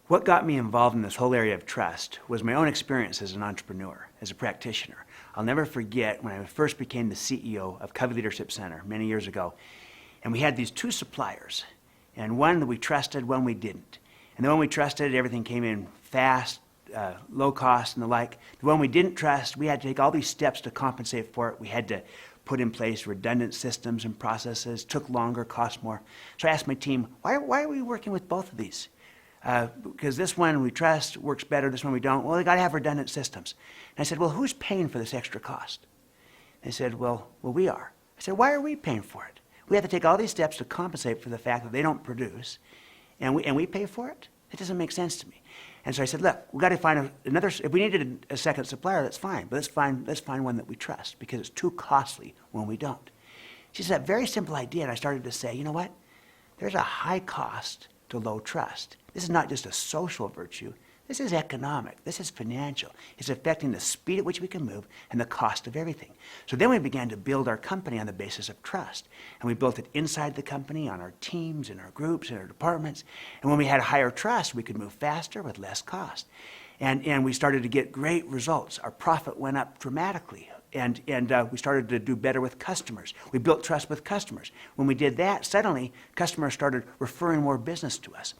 What got me involved in this whole area of trust was my own experience as an entrepreneur, as a practitioner. I'll never forget when I first became the CEO of Covey Leadership Center many years ago, and we had these two suppliers, and one that we trusted, one we didn't. And the one we trusted, everything came in fast, low cost and the like. The one we didn't trust, we had to take all these steps to compensate for it. We had to put in place redundant systems and processes, took longer, cost more. So I asked my team, why are we working with both of these? Because this one we trust works better, this one we don't. Well, they got to have redundant systems. And I said, well, who's paying for this extra cost? They said, well, we are. I said, why are we paying for it? We have to take all these steps to compensate for the fact that they don't produce, and we pay for it? It doesn't make sense to me. And so I said, look, we've got to find another, if we needed a second supplier, that's fine, but let's find one that we trust, because it's too costly when we don't. She said, that very simple idea, and I started to say, you know what? There's a high cost to low trust. This is not just a social virtue. This is economic. This is financial. It's affecting the speed at which we can move and the cost of everything. So then we began to build our company on the basis of trust. And we built it inside the company, on our teams, in our groups, in our departments. And when we had higher trust, we could move faster with less cost. And we started to get great results. Our profit went up dramatically. And we started to do better with customers. We built trust with customers. When we did that, suddenly customers started referring more business to us.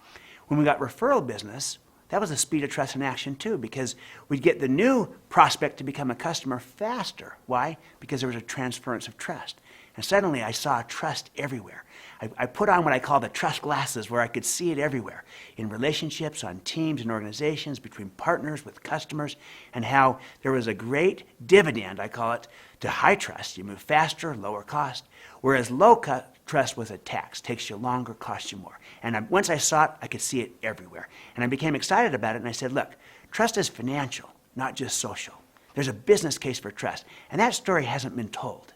When we got referral business, that was the speed of trust in action too, because we'd get the new prospect to become a customer faster. Why? Because there was a transference of trust. And suddenly I saw trust everywhere. I put on what I call the trust glasses, where I could see it everywhere, in relationships, on teams and organizations, between partners, with customers, and how there was a great dividend, I call it, to high trust. You move faster, lower cost, whereas low trust was a tax, takes you longer, costs you more. And once I saw it, I could see it everywhere. And I became excited about it, and I said, look, trust is financial, not just social. There's a business case for trust, and that story hasn't been told.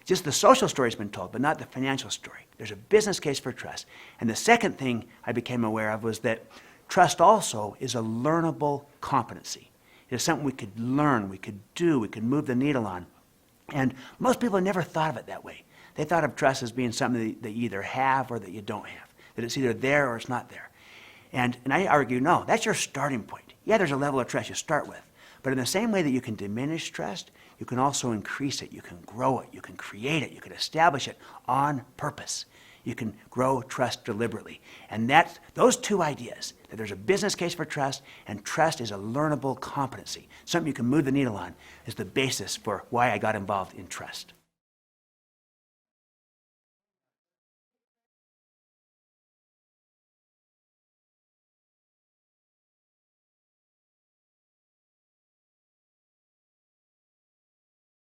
Just the social story's been told, but not the financial story. There's a business case for trust. And the second thing I became aware of was that trust also is a learnable competency. It is something we could learn, we could do, we could move the needle on. And most people never thought of it that way. They thought of trust as being something that you either have or that you don't have, that it's either there or it's not there. And I argue, no, that's your starting point. Yeah, there's a level of trust you start with. But in the same way that you can diminish trust, you can also increase it, you can grow it, you can create it, you can establish it on purpose. You can grow trust deliberately. And those two ideas, that there's a business case for trust and trust is a learnable competency, something you can move the needle on, is the basis for why I got involved in trust.